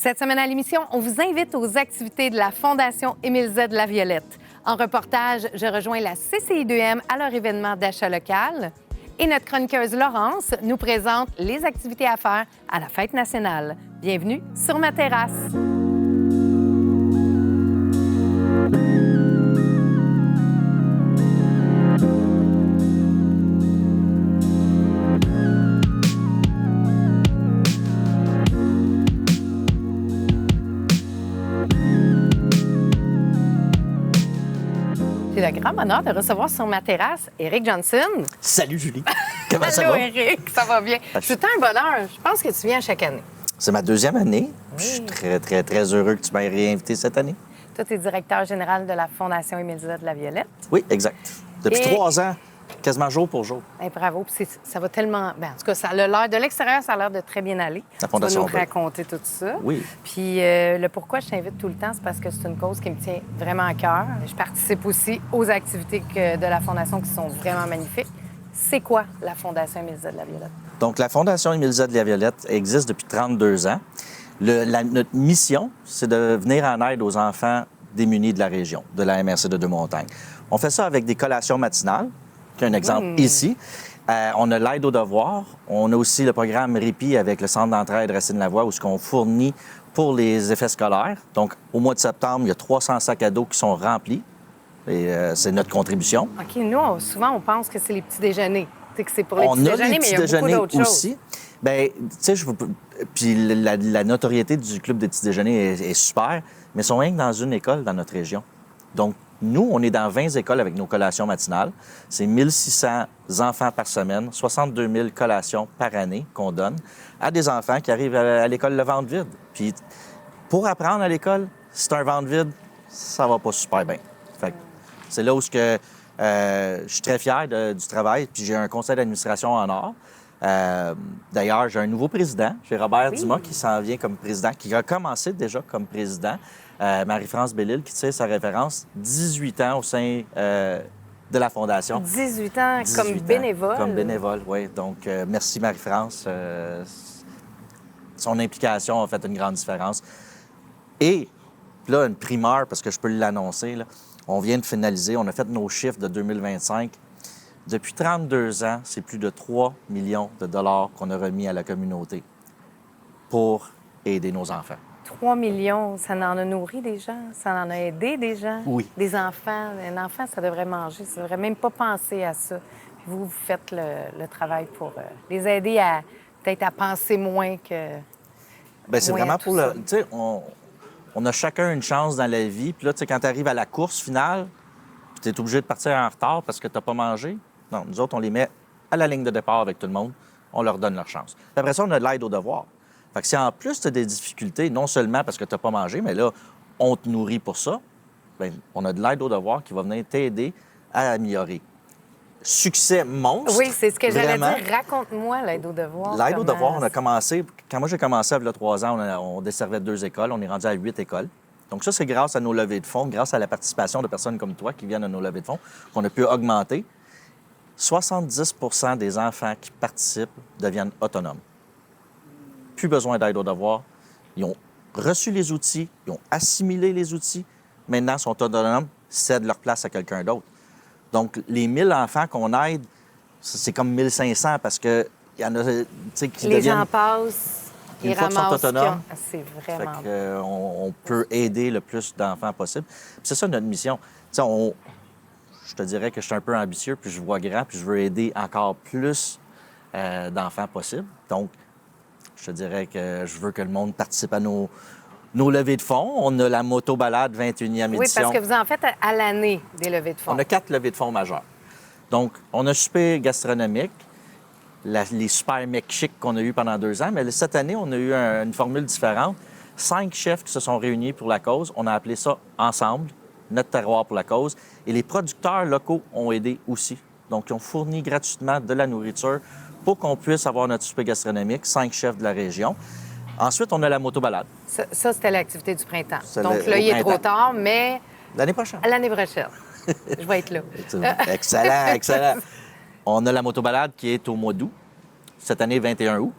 Cette semaine à l'émission, on vous invite aux activités de la Fondation Émile Z de la Violette. En reportage, je rejoins la CCI2M à leur événement d'achat local. Et notre chroniqueuse Laurence nous présente les activités à faire à la Fête nationale. Bienvenue sur ma terrasse. J'ai le grand bonheur de recevoir sur ma terrasse Éric Johnson. Salut Julie, comment ça va? Allô Éric, ça va bien. C'est un bonheur. Je pense que tu viens chaque année. C'est ma deuxième année. Oui. Je suis très heureux que tu m'aies réinvité cette année. Toi, tu es directeur général de la Fondation Émile Z de la Violette. Oui, exact. Depuis 3 ans, quasiment jour pour jour. Bien, bravo. Puis ça va tellement... Bien, en tout cas, ça a l'air... de l'extérieur, ça a l'air de très bien aller. La Fondation tu vas nous raconter tout ça. Oui. Puis le pourquoi je t'invite tout le temps, c'est parce que c'est une cause qui me tient vraiment à cœur. Je participe aussi aux activités de la Fondation qui sont vraiment magnifiques. C'est quoi la Fondation Émile Z de la Violette? Donc, la Fondation Émile Z de la Violette existe depuis 32 ans. Notre mission, c'est de venir en aide aux enfants démunis de la région, de la MRC de Deux-Montagnes. On fait ça avec des collations matinales, qui est un exemple ici. On a l'aide aux devoirs. On a aussi le programme Répit avec le Centre d'entraide Racine-Lavoie, où ce qu'on fournit pour les effets scolaires. Donc, au mois de septembre, il y a 300 sacs à dos qui sont remplis. Et c'est notre contribution. OK. Nous, souvent, on pense que c'est les petits déjeuners. Que c'est pour les petits déjeuners, mais il y a beaucoup d'autres aussi. choses. Bien, tu sais, puis la notoriété du Club des petits déjeuners est super, mais ils sont rien que dans une école dans notre région. Donc, nous, on est dans 20 écoles avec nos collations matinales. C'est 1600 enfants par semaine, 62 000 collations par année qu'on donne à des enfants qui arrivent à l'école le ventre vide. Puis, pour apprendre à l'école, si c'est un ventre vide, ça va pas super bien. Fait que c'est là où je suis très fier du travail, puis j'ai un conseil d'administration en or. D'ailleurs, j'ai un nouveau président, j'ai Robert Dumas qui s'en vient comme président, qui a commencé déjà comme président. Marie-France Bellil, qui tire sa référence, 18 ans au sein de la Fondation. 18 ans comme bénévole. Comme bénévole, oui. Donc, merci Marie-France. Son implication a fait une grande différence. Et là, une primeur, parce que je peux l'annoncer, là, on vient de finaliser, on a fait nos chiffres de 2025. Depuis 32 ans, c'est plus de 3 millions de dollars qu'on a remis à la communauté pour aider nos enfants. 3 millions, ça en a nourri des gens? Ça en a aidé des gens? Oui. Des enfants? Un enfant, ça devrait manger, ça devrait même pas penser à ça. Puis vous faites le travail pour les aider à peut-être à penser moins que... Bien, c'est vraiment pour le... Tu sais, on a chacun une chance dans la vie. Puis là, tu sais, quand tu arrives à la course finale, puis tu es obligé de partir en retard parce que tu n'as pas mangé, non, nous autres, on les met à la ligne de départ avec tout le monde. On leur donne leur chance. Puis après ça, on a de l'aide aux devoirs. Fait que si en plus tu as des difficultés, non seulement parce que tu n'as pas mangé, mais là, on te nourrit pour ça, bien, on a de l'aide aux devoirs qui va venir t'aider à améliorer. Succès monstre. Oui, c'est ce que j'allais vraiment. dire. Raconte-moi l'aide aux devoirs. L'aide aux devoirs, on a commencé... Quand moi, j'ai commencé, il y a 3 ans, on desservait 2 écoles. On est rendu à 8 écoles. Donc ça, c'est grâce à nos levées de fonds, grâce à la participation de personnes comme toi qui viennent à nos levées de fonds, qu'on a pu augmenter. 70 des enfants qui participent deviennent autonomes. Plus besoin d'aide aux devoirs. Ils ont reçu les outils, ils ont assimilé les outils. Maintenant, ils sont autonomes, cèdent leur place à quelqu'un d'autre. Donc, les 1000 enfants qu'on aide, c'est comme 1500 parce qu'il y en a qui les deviennent... gens passent, ils une fois qu'ils sont ramassent. autonomes, C'est vraiment... on peut aider le plus d'enfants possible. Puis c'est ça notre mission. Je te dirais que je suis un peu ambitieux, puis je vois grand, puis je veux aider encore plus d'enfants possible. Donc, je te dirais que je veux que le monde participe à nos levées de fonds. On a la moto-balade 21e édition. Oui, parce que vous en faites à l'année des levées de fonds. On a 4 levées de fonds majeures. Donc, on a super gastronomique, les super mecs chics qu'on a eu pendant 2 ans, mais cette année, on a eu une formule différente. 5 chefs qui se sont réunis pour la cause. On a appelé ça « Ensemble », notre terroir pour la cause. Et les producteurs locaux ont aidé aussi. Donc, ils ont fourni gratuitement de la nourriture pour qu'on puisse avoir notre souper gastronomique, 5 chefs de la région. Ensuite, on a la moto-balade. Ça c'était l'activité du printemps. C'est Donc là, il est trop tard, mais... L'année prochaine. À l'année prochaine. Je vais être là. Excellent, excellent. On a la moto-balade qui est au mois d'août. Cette année, 21 août.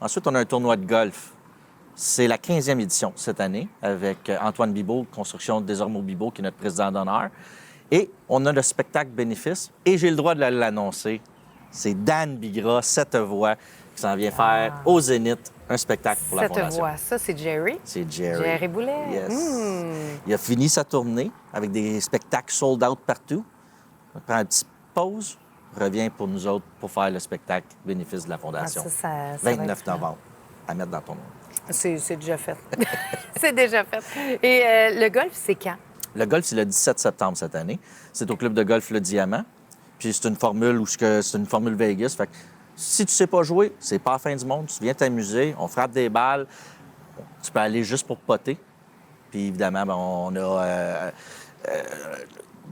Ensuite, on a un tournoi de golf C'est la 15e édition cette année avec Antoine Bibeau, Construction Desormeaux Bibeau, qui est notre président d'honneur. Et on a le spectacle bénéfice. Et j'ai le droit de l'annoncer. C'est Dan Bigra, Cette Voix, qui s'en vient faire au Zénith un spectacle pour la Cette Fondation. voix, ça, c'est Jerry. C'est Jerry. Jerry Boulet. Yes. Il a fini sa tournée avec des spectacles sold out partout. On prend une petite pause, revient pour nous autres pour faire le spectacle bénéfice de la Fondation. Ça 29 novembre, à mettre dans ton nom. C'est déjà fait. C'est déjà fait. Et le golf, c'est quand? Le golf, c'est le 17 septembre cette année. C'est au club de golf Le Diamant. Puis c'est une formule c'est une formule Vegas. Fait que si tu sais pas jouer, c'est pas la fin du monde. Tu viens t'amuser, on frappe des balles. Tu peux aller juste pour poter. Puis évidemment, on a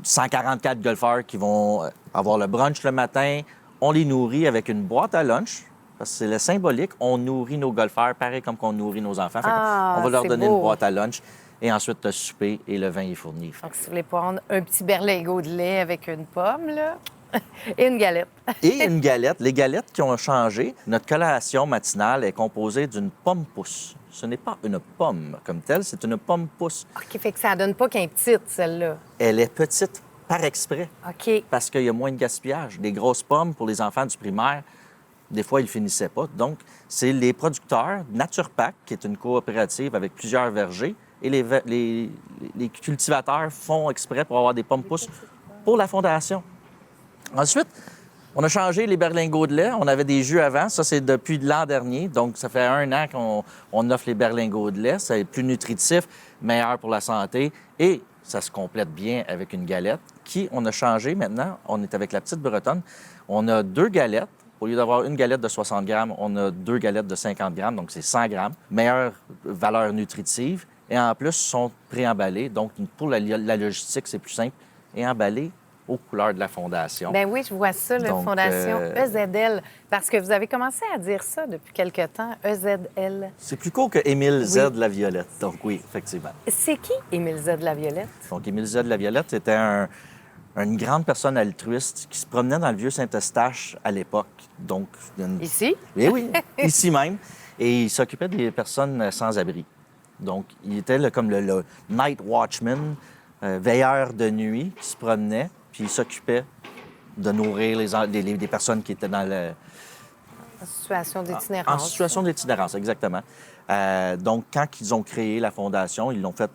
144 golfeurs qui vont avoir le brunch le matin. On les nourrit avec une boîte à lunch. Parce que c'est le symbolique. On nourrit nos golfeurs pareil comme qu'on nourrit nos enfants. Fait on va leur donner une boîte à lunch. Et ensuite, le souper et le vin est fourni. Donc, si vous voulez prendre un petit berlingot de lait avec une pomme, là, et une galette. Et une galette. Les galettes qui ont changé, notre collation matinale est composée d'une pomme-pousse. Ce n'est pas une pomme comme telle, c'est une pomme-pousse. OK, fait que ça donne pas qu'un petite, celle-là. Elle est petite par exprès. OK. Parce qu'il y a moins de gaspillage. Des grosses pommes pour les enfants du primaire, des fois, ils ne finissaient pas. Donc, c'est les producteurs NaturePack, qui est une coopérative avec plusieurs vergers, et les cultivateurs font exprès pour avoir des pommes-pousses pour la Fondation. Ensuite, on a changé les berlingots de lait. On avait des jus avant. Ça, c'est depuis l'an dernier. Donc, ça fait 1 an qu'on offre les berlingots de lait. C'est plus nutritif, meilleur pour la santé. Et ça se complète bien avec une galette qui, on a changé maintenant. On est avec la petite bretonne. On a 2 galettes. Au lieu d'avoir une galette de 60 grammes, on a 2 galettes de 50 grammes, donc c'est 100 grammes. Meilleure valeur nutritive. Et en plus, sont préemballés. Donc, pour la logistique, c'est plus simple. Et emballés aux couleurs de la Fondation. Bien oui, je vois ça, la Fondation EZL. Parce que vous avez commencé à dire ça depuis quelque temps, EZL. C'est plus court que Émile Z. Laviolette. Donc oui, effectivement. C'est qui Émile Z. Laviolette? Donc, Émile Z. Laviolette était une grande personne altruiste qui se promenait dans le vieux Saint-Eustache à l'époque. Donc, Ici? Oui, oui, ici même. Et il s'occupait des personnes sans-abri. Donc, il était comme le night watchman, veilleur de nuit, qui se promenait, puis il s'occupait de nourrir des personnes qui étaient dans le... En situation d'itinérance. En situation d'itinérance, exactement. Donc, quand ils ont créé la Fondation, ils l'ont fait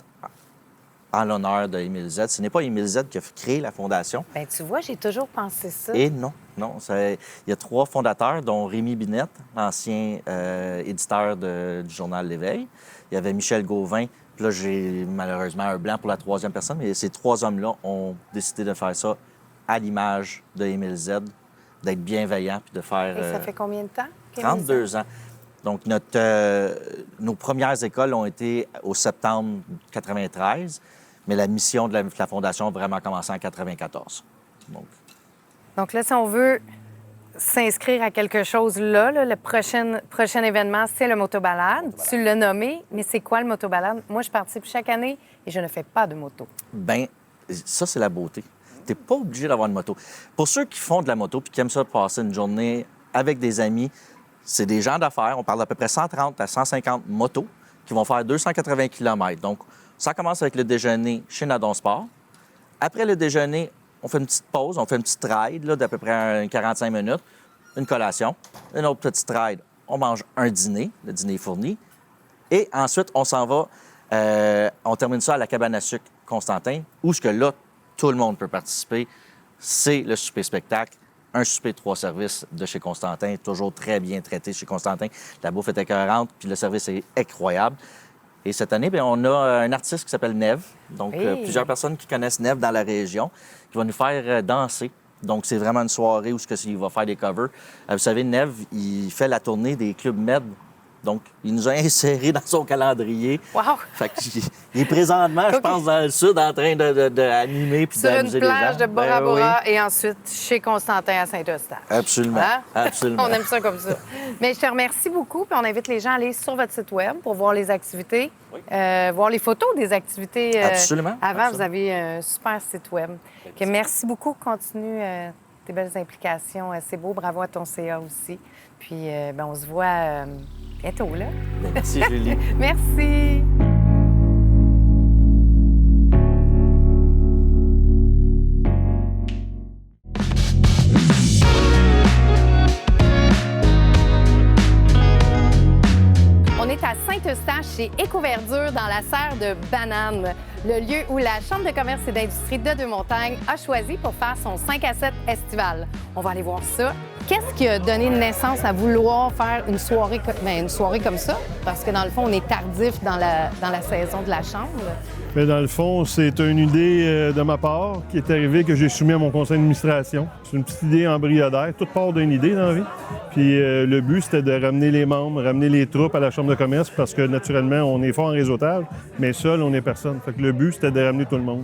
en l'honneur d'Émile Z. Ce n'est pas Émile Z qui a créé la Fondation. Bien, tu vois, j'ai toujours pensé ça. Et non. Il y a 3 fondateurs, dont Rémi Binette, ancien éditeur du journal L'Éveil. Il y avait Michel Gauvin. Puis là, j'ai malheureusement un blanc pour la 3e personne, mais ces 3 hommes-là ont décidé de faire ça à l'image d'Émile Z, d'être bienveillant puis de faire... Et ça fait combien de temps? 32 ans. Donc, nos premières écoles ont été au septembre 93, mais la mission de la Fondation a vraiment commencé en 94. Donc là, si on veut s'inscrire à quelque chose là, le prochain événement, c'est le motobalade. Tu l'as nommé, mais c'est quoi le motobalade? Moi, je participe chaque année et je ne fais pas de moto. Bien, ça, c'est la beauté. Tu n'es pas obligé d'avoir une moto. Pour ceux qui font de la moto puis qui aiment ça passer une journée avec des amis, c'est des gens d'affaires. On parle d'à peu près 130 à 150 motos qui vont faire 280 km. Donc, ça commence avec le déjeuner chez Nadon Sport. Après le déjeuner, on fait une petite pause, on fait une petite ride d'à peu près 45 minutes, une collation, une autre petite ride. On mange un dîner, le dîner est fourni. Et ensuite, on s'en va, on termine ça à la cabane à sucre Constantin, où là, tout le monde peut participer. C'est le souper-spectacle. Un souper de 3 services de chez Constantin, toujours très bien traité chez Constantin. La bouffe est écœurante, puis le service est incroyable. Et cette année, bien, on a un artiste qui s'appelle Neve. Donc, plusieurs personnes qui connaissent Neve dans la région, qui va nous faire danser. Donc, c'est vraiment une soirée où il va faire des covers. Vous savez, Neve, il fait la tournée des clubs Med. Donc, il nous a insérés dans son calendrier. Wow! Fait qu'il est présentement, je pense, dans le sud, en train d'animer puis d'amuser les gens. Sur une plage de Bora Bora oui. Et ensuite chez Constantin à Saint-Eustache. Absolument. Hein? Absolument. On aime ça comme ça. Mais je te remercie beaucoup. Puis on invite les gens à aller sur votre site Web pour voir les activités, voir les photos des activités. Absolument. Avant, Absolument. vous avez un super site Web. Merci beaucoup. Continue tes belles implications. C'est beau. Bravo à ton CA aussi. Puis, on se voit bientôt, là. Merci, Julie. Merci. On est à Saint-Eustache chez Écoverdure dans la serre de Banane, le lieu où la Chambre de commerce et d'industrie de Deux-Montagnes a choisi pour faire son 5 à 7 estival. On va aller voir ça. Qu'est-ce qui a donné naissance à vouloir faire une soirée comme ça? Parce que dans le fond, on est tardif dans la saison de la Chambre. Mais dans le fond, c'est une idée de ma part qui est arrivée que j'ai soumise à mon conseil d'administration. C'est une petite idée embryonnaire. Tout part d'une idée dans la vie. Puis le but, c'était de ramener les membres, ramener les troupes à la Chambre de commerce parce que, naturellement, on est fort en réseautage, mais seul, on n'est personne. Fait que le but, c'était de ramener tout le monde.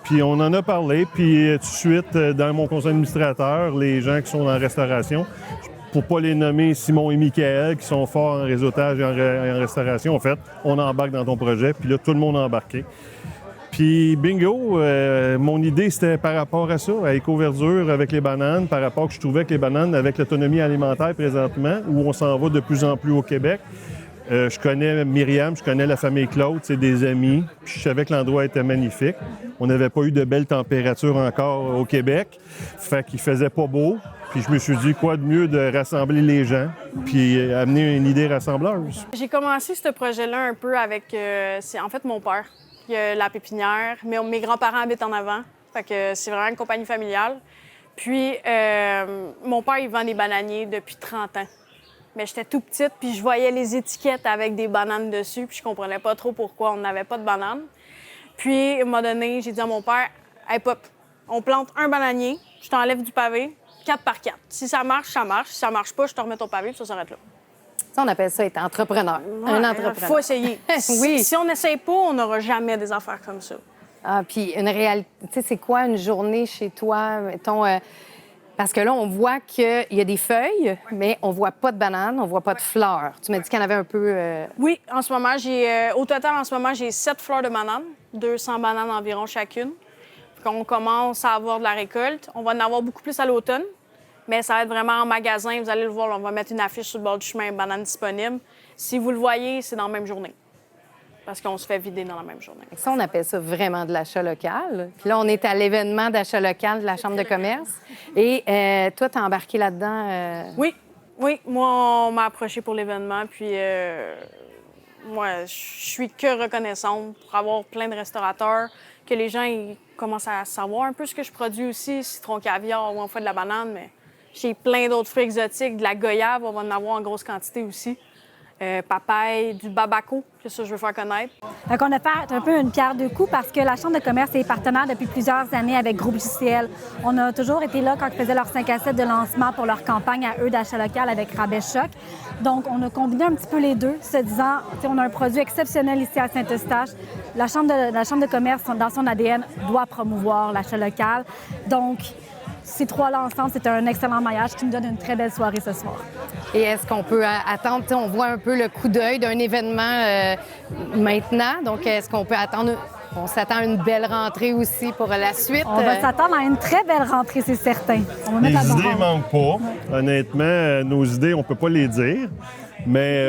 Puis on en a parlé, puis tout de suite, dans mon conseil d'administrateur, les gens qui sont en restauration, pour pas les nommer Simon et Michael, qui sont forts en réseautage et en restauration, en fait, on embarque dans ton projet, puis là, tout le monde a embarqué. Puis bingo, mon idée, c'était par rapport à ça, à Écoverdure avec les bananes, par rapport que je trouvais que les bananes, avec l'autonomie alimentaire présentement, où on s'en va de plus en plus au Québec, je connais Myriam, je connais la famille Claude, c'est des amis, puis je savais que l'endroit était magnifique. On n'avait pas eu de belles températures encore au Québec, fait qu'il faisait pas beau. Puis je me suis dit, quoi de mieux de rassembler les gens, puis amener une idée rassembleuse. J'ai commencé ce projet-là un peu avec, c'est en fait mon père, qui a la pépinière, mais mes grands-parents habitent en avant, fait que c'est vraiment une compagnie familiale. Puis mon père, il vend des bananiers depuis 30 ans. Mais j'étais tout petite, puis je voyais les étiquettes avec des bananes dessus, puis je comprenais pas trop pourquoi on n'avait pas de bananes. Puis, à un moment donné, j'ai dit à mon père, « Hey, pop, on plante un bananier, je t'enlève du pavé, 4 par 4. Si ça marche, ça marche. Si ça marche pas, je te remets ton pavé, puis ça s'arrête là. » Ça, on appelle ça être entrepreneur. Ouais, un entrepreneur. Il faut essayer. Oui. Si on n'essaye pas, on n'aura jamais des affaires comme ça. Ah, puis une réalité, tu sais, c'est quoi une journée chez toi, mettons, parce que là, on voit qu'il y a des feuilles, mais on voit pas de bananes, on voit pas de fleurs. Tu m'as dit qu'il y en avait un peu... Oui, en ce moment, au total, en ce moment, j'ai 7 fleurs de bananes, 200 bananes environ chacune. On commence à avoir de la récolte. On va en avoir beaucoup plus à l'automne, mais ça va être vraiment en magasin. Vous allez le voir, on va mettre une affiche sur le bord du chemin, bananes disponibles. Si vous le voyez, c'est dans la même journée. Parce qu'on se fait vider dans la même journée. Ça, on appelle ça vraiment de l'achat local. Puis là, on est à l'événement d'achat local de la Chambre de commerce. Et toi, tu as embarqué là-dedans? Oui. Moi, on m'a approché pour l'événement. Puis, moi, je suis que reconnaissante pour avoir plein de restaurateurs, que les gens ils commencent à savoir un peu ce que je produis aussi, citron caviar ou on fait de la banane, mais j'ai plein d'autres fruits exotiques, de la goyave, on va en avoir en grosse quantité aussi. Papaye, du babaco, que ça, je veux faire connaître. Donc, on a fait un peu une pierre deux coups parce que la Chambre de commerce est partenaire depuis plusieurs années avec Groupe JCL. On a toujours été là quand ils faisaient leur 5 à 7 de lancement pour leur campagne à eux d'achat local avec Rabais Choc. Donc, on a combiné un petit peu les deux, se disant, on a un produit exceptionnel ici à Saint-Eustache. La Chambre de commerce, dans son ADN, doit promouvoir l'achat local. Donc, ces trois-là ensemble, c'est un excellent maillage qui nous donne une très belle soirée ce soir. Et est-ce qu'on peut attendre, on voit un peu le coup d'œil d'un événement maintenant, donc est-ce qu'on peut attendre, on s'attend à une belle rentrée aussi pour la suite? On va s'attendre à une très belle rentrée, c'est certain. On va Les mettre la idées barre. ne manquent pas. Honnêtement, nos idées, on ne peut pas les dire. Mais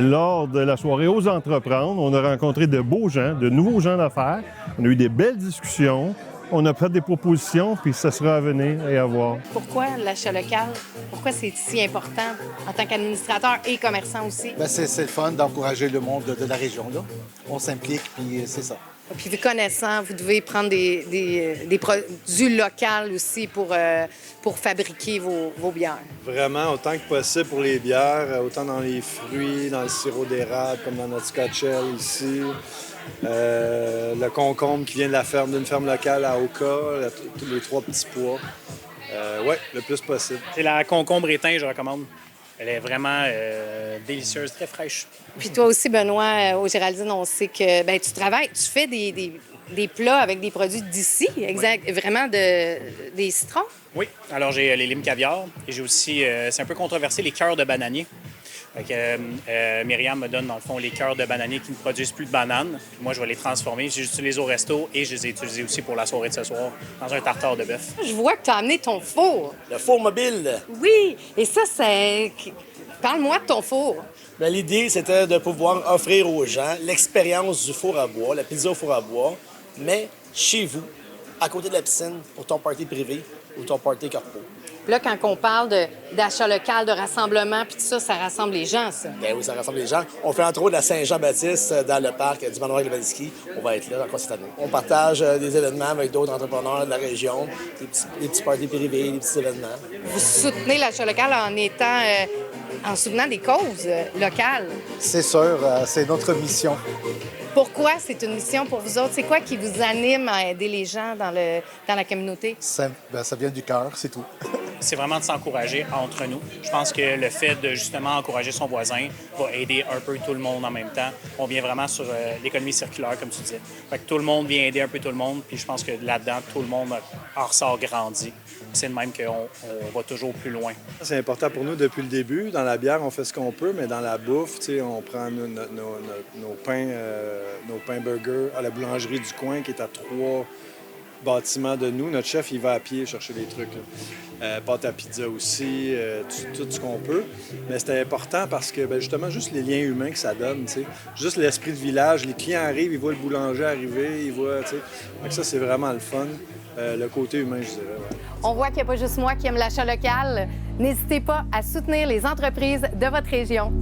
lors de la soirée aux entreprendre, on a rencontré de beaux gens, de nouveaux gens d'affaires. On a eu des belles discussions. On a fait des propositions, puis ça sera à venir et à voir. Pourquoi l'achat local? Pourquoi c'est si important en tant qu'administrateur et commerçant aussi? Bien, c'est le fun d'encourager le monde de la région, là. On s'implique, puis c'est ça. Puis vous connaissant, vous devez prendre des produits locaux aussi pour fabriquer vos bières. Vraiment, autant que possible pour les bières, autant dans les fruits, dans le sirop d'érable, comme dans notre Scotch Ale ici. Le concombre qui vient de d'une ferme locale à Oka, tous les 3 petits pois. Oui, le plus possible. C'est la concombre éteinte, je recommande. Elle est vraiment délicieuse, très fraîche. Puis toi aussi, Benoît, au Géraldine, on sait que tu fais des plats avec des produits d'ici, exact, oui. Vraiment des citrons. Oui, alors j'ai les limes caviar et j'ai aussi, c'est un peu controversé, les cœurs de bananier. Fait que, Myriam me donne, dans le fond, les cœurs de bananiers qui ne produisent plus de bananes. Puis moi, je vais les transformer. Je les utilise au resto et je les ai utilisés aussi pour la soirée de ce soir dans un tartare de bœuf. Je vois que tu as amené ton four. Le four mobile. Oui, et ça, c'est... Parle-moi de ton four. Ben, l'idée, c'était de pouvoir offrir aux gens l'expérience du four à bois, la pizza au four à bois, mais chez vous, à côté de la piscine, pour ton party privé ou ton party corpo. Là, quand on parle d'achat local, de rassemblement, puis tout ça, ça rassemble les gens, ça. Ben oui, ça rassemble les gens. On fait entre autres la Saint-Jean-Baptiste dans le parc du manoir Levalski. On va être là encore cette année. On partage des événements avec d'autres entrepreneurs de la région, des petits parties privés, des petits événements. Vous soutenez l'achat local en étant... en soutenant des causes locales. C'est sûr, c'est notre mission. Pourquoi c'est une mission pour vous autres? C'est quoi qui vous anime à aider les gens dans la communauté? Ça vient du cœur, c'est tout. C'est vraiment de s'encourager entre nous. Je pense que le fait de justement encourager son voisin va aider un peu tout le monde en même temps. On vient vraiment sur l'économie circulaire, comme tu disais. Fait que tout le monde vient aider un peu tout le monde, puis je pense que là-dedans, tout le monde en ressort grandi. C'est de même qu'on va toujours plus loin. C'est important pour nous depuis le début. Dans la bière, on fait ce qu'on peut, mais dans la bouffe, on prend nos pains burgers à la boulangerie du coin qui est à 3 bâtiments de nous. Notre chef, il va à pied chercher des trucs. Pâte à pizza aussi, tout ce qu'on peut. Mais c'était important parce que, justement, juste les liens humains que ça donne, juste l'esprit de village. Les clients arrivent, ils voient le boulanger arriver, ils voient, Donc ça, c'est vraiment le fun. Le côté humain, je dirais. Ouais. On voit qu'il n'y a pas juste moi qui aime l'achat local. N'hésitez pas à soutenir les entreprises de votre région.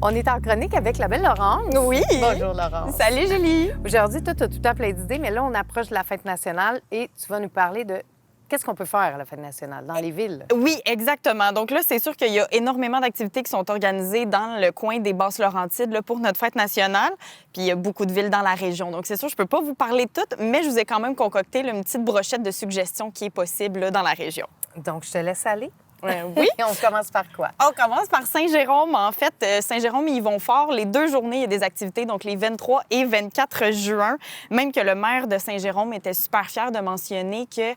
On est en chronique avec la belle Laurence. Oui. Bonjour, Laurence. Salut, Julie. Aujourd'hui, toi, tu as tout à plein d'idées, mais là, on approche de la fête nationale et tu vas nous parler de qu'est-ce qu'on peut faire à la fête nationale dans les villes. Oui, exactement. Donc là, c'est sûr qu'il y a énormément d'activités qui sont organisées dans le coin des Basses-Laurentides là, pour notre fête nationale. Puis il y a beaucoup de villes dans la région. Donc c'est sûr, je peux pas vous parler de toutes, mais je vous ai quand même concocté là, une petite brochette de suggestions qui est possible là, dans la région. Donc, je te laisse aller. Oui. On commence par quoi? On commence par Saint-Jérôme. En fait, Saint-Jérôme, ils vont fort. Les 2 journées, il y a des activités, donc les 23 et 24 juin. Même que le maire de Saint-Jérôme était super fier de mentionner que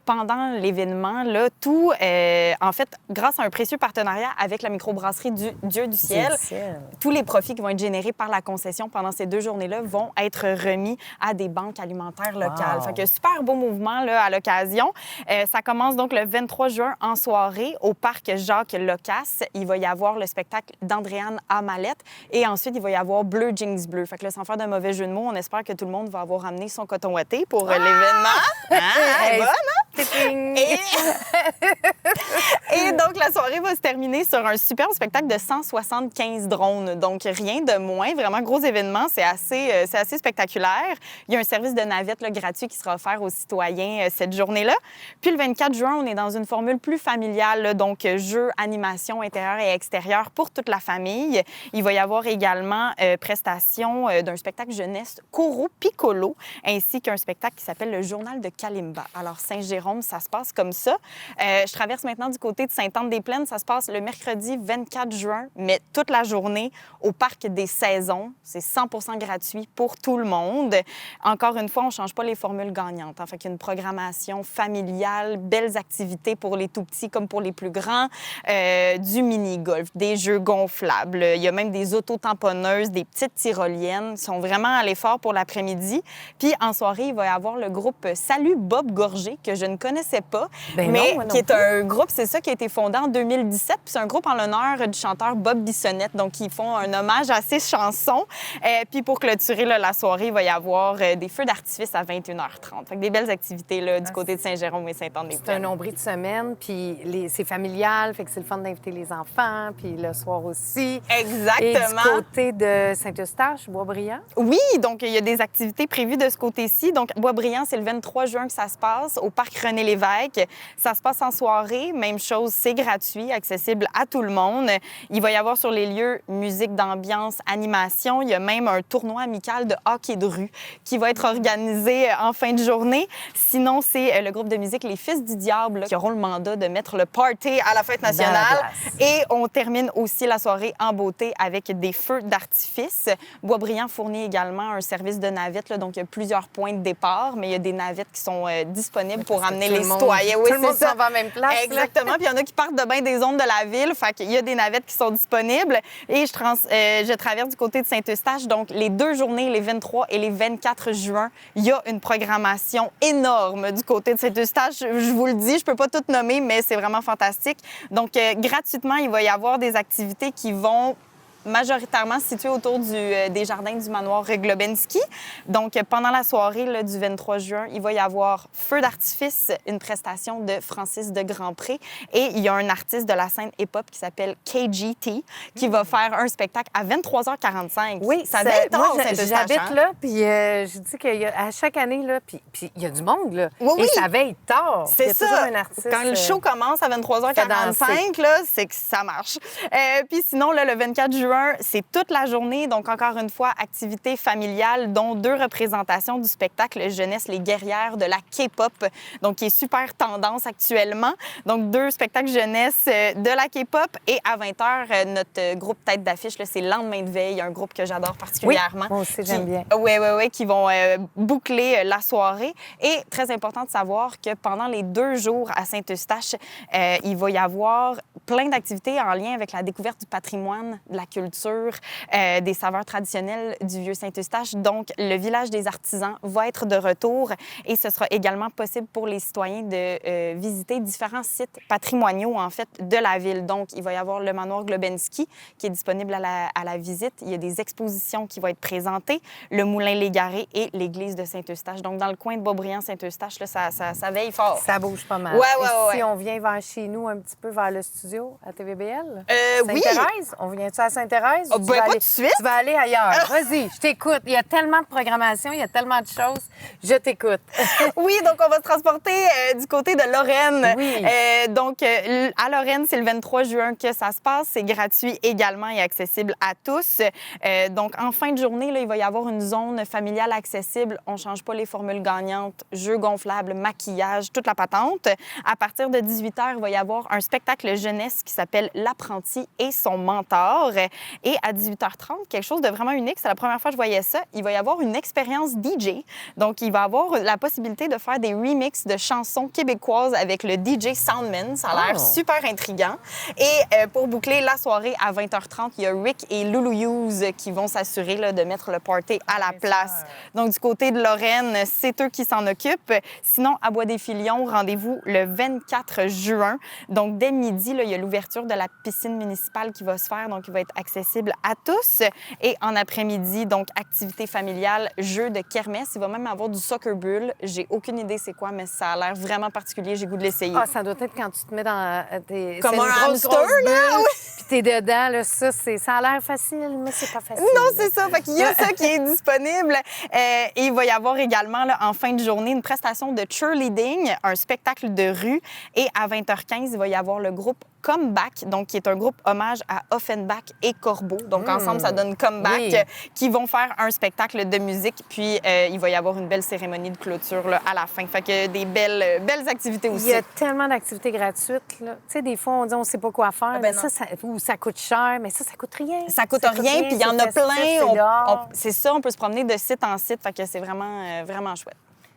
pendant l'événement, là, tout, en fait, grâce à un précieux partenariat avec la microbrasserie du Dieu du Ciel, tous les profits qui vont être générés par la concession pendant ces 2 journées-là vont être remis à des banques alimentaires locales. Wow. Fait que super beau mouvement là, à l'occasion. Ça commence donc le 23 juin en soirée. Au parc Jacques-Locasse, il va y avoir le spectacle d'Andréane Amalette et ensuite, il va y avoir Bleu Jeans Bleu. Fait que là, sans faire de mauvais jeu de mots, on espère que tout le monde va avoir amené son coton ouaté pour l'événement. Hey, bonne, hein? Et donc, la soirée va se terminer sur un superbe spectacle de 175 drones. Donc, rien de moins. Vraiment gros événement. C'est assez spectaculaire. Il y a un service de navette là, gratuit qui sera offert aux citoyens cette journée-là. Puis, le 24 juin, on est dans une formule plus familiale, là, donc jeux, animation intérieure et extérieure pour toute la famille. Il va y avoir également prestation d'un spectacle jeunesse Coro Piccolo, ainsi qu'un spectacle qui s'appelle le Journal de Kalimba. Alors, Saint-Jérôme, ça se passe comme ça. Je traverse maintenant du côté de Sainte-Anne-des-Plaines. Ça se passe le mercredi 24 juin, mais toute la journée au Parc des Saisons. C'est 100% gratuit pour tout le monde. Encore une fois, on ne change pas les formules gagnantes. Hein. Fait qu'il y a une programmation familiale, belles activités pour les tout-petits comme pour les plus grands, du mini-golf, des jeux gonflables. Il y a même des auto-tamponneuses, des petites tyroliennes. Ils sont vraiment à l'effort pour l'après-midi. Puis en soirée, il va y avoir le groupe Salut Bob Gorgé, que je ne connaissais pas, mais qui est un groupe, c'est ça, qui a été fondé en 2017. Puis c'est un groupe en l'honneur du chanteur Bob Bissonnette. Donc, ils font un hommage à ses chansons. Puis pour clôturer là, la soirée, il va y avoir des feux d'artifice à 21h30. Fait que des belles activités là, du côté de Saint-Jérôme et Sainte-Anne-des-Plaines. C'est un nombril de semaine, puis c'est familial, fait que c'est le fun d'inviter les enfants, puis le soir aussi. Exactement. Et du côté de Saint-Eustache, Boisbriand? Oui, donc il y a des activités prévues de ce côté-ci. Donc, Boisbriand, c'est le 23 juin que ça se passe au parc René-Lévesque. Ça se passe en soirée. Même chose, c'est gratuit, accessible à tout le monde. Il va y avoir sur les lieux musique d'ambiance, animation. Il y a même un tournoi amical de hockey de rue qui va être organisé en fin de journée. Sinon, c'est le groupe de musique Les Fils du Diable là, qui auront le mandat de mettre le party à la fête nationale. Et on termine aussi la soirée en beauté avec des feux d'artifice. Boisbriand fournit également un service de navette, là, donc il y a plusieurs points de départ, mais il y a des navettes qui sont disponibles pour amener ramener tout les le monde- citoyens. Oui, tout le monde c'est ça. s'en va à la même place, là. Exactement. Puis il y en a qui partent de bien des zones de la ville. Fait qu'il y a des navettes qui sont disponibles. Et je traverse du côté de Saint-Eustache. Donc, les 2 journées, les 23 et les 24 juin, il y a une programmation énorme du côté de Saint-Eustache. Je vous le dis, je peux pas tout nommer, mais c'est vraiment fantastique. Donc, gratuitement, il va y avoir des activités qui vont majoritairement situé autour des jardins du manoir Globensky. Donc, pendant la soirée là, du 23 juin, il va y avoir Feu d'artifice, une prestation de Francis de Grandpré. Et il y a un artiste de la scène hip-hop qui s'appelle KGT qui va faire un spectacle à 23h45. Oui, ça va être tard, moi, Saint-Eustache, j'habite hein? là, puis je dis qu'à chaque année, là, puis il y a du monde, là. Oui, oui. Et ça veille tard. Il y C'est a toujours ça. un artiste. Quand le show commence à fait 23h45, là, c'est que ça marche. Puis sinon, là, le 24 juin, c'est toute la journée. Donc, encore une fois, activité familiale, dont 2 représentations du spectacle Jeunesse les guerrières de la K-pop, donc qui est super tendance actuellement. Donc, 2 spectacles jeunesse de la K-pop. Et à 20h, notre groupe tête d'affiche, là, c'est Lendemain de veille, un groupe que j'adore particulièrement. Oui, moi aussi, j'aime bien. Oui, qui vont boucler la soirée. Et très important de savoir que pendant les 2 jours à Saint-Eustache, il va y avoir plein d'activités en lien avec la découverte du patrimoine, de la culture, des saveurs traditionnelles du Vieux-Saint-Eustache. Donc, le village des artisans va être de retour et ce sera également possible pour les citoyens de visiter différents sites patrimoniaux, en fait, de la ville. Donc, il va y avoir le manoir Globensky qui est disponible à la visite. Il y a des expositions qui vont être présentées, le moulin Légaré et l'église de Saint-Eustache. Donc, dans le coin de Beaubriand-Saint-Eustache, là, ça veille fort. Ça bouge pas mal. Ouais. Si on vient vers chez nous, un petit peu vers le studio à TVBL? Oui. Sainte-Thérèse? On vient-tu à Sainte-Thérèse? Oh, ben, pas tout de suite. Tu vas aller ailleurs. Vas-y, je t'écoute. Il y a tellement de programmation, il y a tellement de choses. Je t'écoute. Oui, donc on va se transporter du côté de Lorraine. Oui. Donc, à Lorraine, c'est le 23 juin que ça se passe. C'est gratuit également et accessible à tous. Donc, en fin de journée, là, il va y avoir une zone familiale accessible. On ne change pas les formules gagnantes, jeux gonflables, maquillage, toute la patente. À partir de 18h, il va y avoir un spectacle jeunesse qui s'appelle L'apprenti et son mentor. Et à 18h30, quelque chose de vraiment unique, c'est la première fois que je voyais ça, il va y avoir une expérience DJ. Donc, il va avoir la possibilité de faire des remixes de chansons québécoises avec le DJ Soundman. Ça a l'air super intriguant. Et pour boucler la soirée à 20h30, il y a Rick et Loulou Hughes qui vont s'assurer là, de mettre le party à la place. Donc, du côté de Lorraine, c'est eux qui s'en occupent. Sinon, à Bois-des-Filions, rendez-vous le 24 juin. Donc, dès midi, là, il y a l'ouverture de la piscine municipale qui va se faire. Donc, il va être accessible à tous. Et en après-midi, donc, activité familiale, jeu de kermesse. Il va même avoir du soccer bull. J'ai aucune idée c'est quoi, mais ça a l'air vraiment particulier. J'ai goût de l'essayer. Ah, ça doit être quand tu te mets dans tes... Comme c'est une un grosse hamster, là! bulle, puis t'es dedans, là, ça a l'air facile, mais c'est pas facile. Non, c'est ça. Fait qu'il y a ça qui est disponible. Et il va y avoir également, là, en fin de journée, une prestation de cheerleading, un spectacle de rue. Et à 20h15, il va y avoir le groupe Comeback, donc qui est un groupe hommage à Offenbach et Corbeau. Donc, ensemble, ça donne Comeback, qui vont faire un spectacle de musique. Puis, il va y avoir une belle cérémonie de clôture là, à la fin. Fait que des belles activités aussi. Il y a tellement d'activités gratuites, là. Tu sais, des fois, on dit on sait pas quoi faire. Ben mais ça coûte cher, mais ça coûte rien. Ça coûte rien, puis il y en a c'est festif, c'est plein. dehors. C'est ça, on peut se promener de site en site. Fait que c'est vraiment chouette.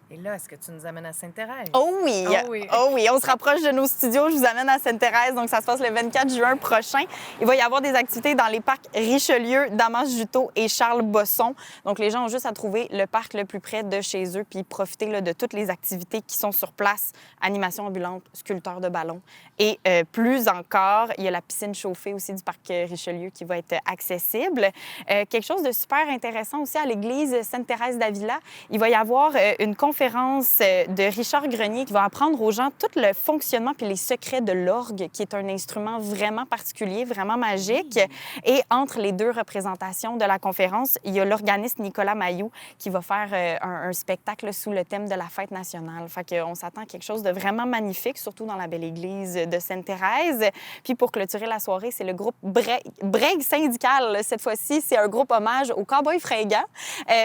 Et là, est-ce que tu nous amènes à Sainte-Thérèse? Oh oui! Oh oui! On se rapproche de nos studios. Je vous amène à Sainte-Thérèse. Donc, ça se passe le 24 juin prochain. Il va y avoir des activités dans les parcs Richelieu, Damas-Juteau et Charles-Bosson. Donc, les gens ont juste à trouver le parc le plus près de chez eux puis profiter là, de toutes les activités qui sont sur place. Animation ambulante, sculpteur de ballons. Et plus encore, il y a la piscine chauffée aussi du parc Richelieu qui va être accessible. Quelque chose de super intéressant aussi à l'église Sainte-Thérèse d'Avila. Il va y avoir une conférence de Richard Grenier qui va apprendre aux gens tout le fonctionnement puis les secrets de l'orgue, qui est un instrument vraiment particulier, vraiment magique. Et entre les 2 représentations de la conférence, il y a l'organiste Nicolas Mailloux qui va faire un spectacle sous le thème de la fête nationale. Fait qu'on s'attend à quelque chose de vraiment magnifique, surtout dans la belle église de Sainte-Thérèse. Puis pour clôturer la soirée, c'est le groupe Break syndical. Cette fois-ci, c'est un groupe hommage aux Cowboys fringants.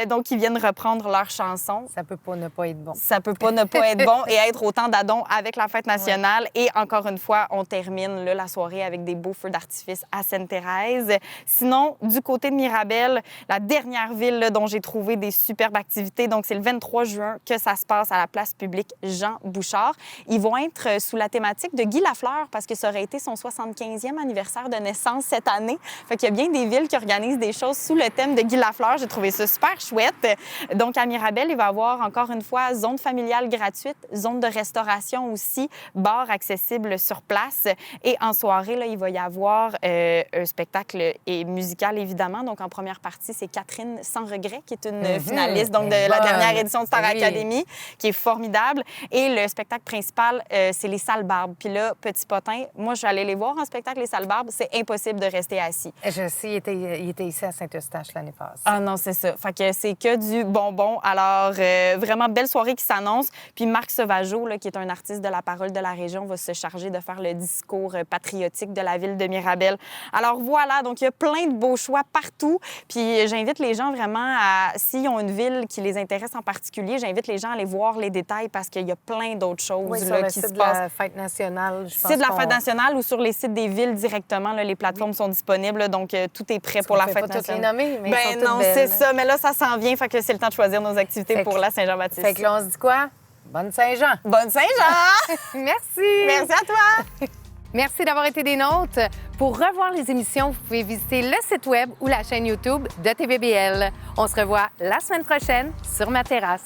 Donc, ils viennent reprendre leurs chansons. Ça peut pas ne pas pas être bon. Ça peut pas ne pas être bon et être autant d'adon avec la fête nationale. Et encore une fois, on termine là, la soirée avec des beaux feux d'artifice à Sainte-Thérèse. Sinon, du côté de Mirabel, la dernière ville là, dont j'ai trouvé des superbes activités, donc c'est le 23 juin que ça se passe à la place publique Jean Bouchard. Ils vont être sous la thématique de Guy Lafleur parce que ça aurait été son 75e anniversaire de naissance cette année. Fait qu'il y a bien des villes qui organisent des choses sous le thème de Guy Lafleur. J'ai trouvé ça super chouette. Donc, à Mirabel, il va y avoir encore une fois zone familiale gratuite, zone de restauration aussi, bar accessible sur place. Et en soirée, là, il va y avoir un spectacle musical, évidemment. Donc, en première partie, c'est Catherine Sans Regret, qui est une finaliste donc, de la dernière édition de Star Academy, qui est formidable. Et le spectacle principal, c'est les Salles-Barbes. Puis là, petit potin, moi, je suis allée les voir en spectacle, les Salles-Barbes. C'est impossible de rester assis. Je sais, il était ici à Saint-Eustache l'année passée. Ah non, c'est ça. Fait que c'est que du bonbon. Alors, vraiment belle soirée qui s'annonce. Puis Marc Sauvageau, là, qui est un artiste de la parole de la région, va se charger de faire le discours patriotique de la ville de Mirabel. Alors voilà, donc il y a plein de beaux choix partout. Puis j'invite les gens vraiment à, s'ils ont une ville qui les intéresse en particulier, j'invite les gens à aller voir les détails parce qu'il y a plein d'autres choses là, qui se passent. Sur le site de la Fête nationale, je pense. Site de la Fête nationale ou sur les sites des villes directement, là, les plateformes sont disponibles, donc tout est prêt pour la Fête nationale. Toutes les nommer, mais ben non, c'est ça. Mais là, ça s'en vient, fait que c'est le temps de choisir nos activités pour la Saint-Jean-Baptiste. Fait que là, on se dit quoi? Bonne Saint-Jean! Bonne Saint-Jean! Merci! Merci à toi! Merci d'avoir été des nôtres. Pour revoir les émissions, vous pouvez visiter le site web ou la chaîne YouTube de TVBL. On se revoit la semaine prochaine sur ma terrasse.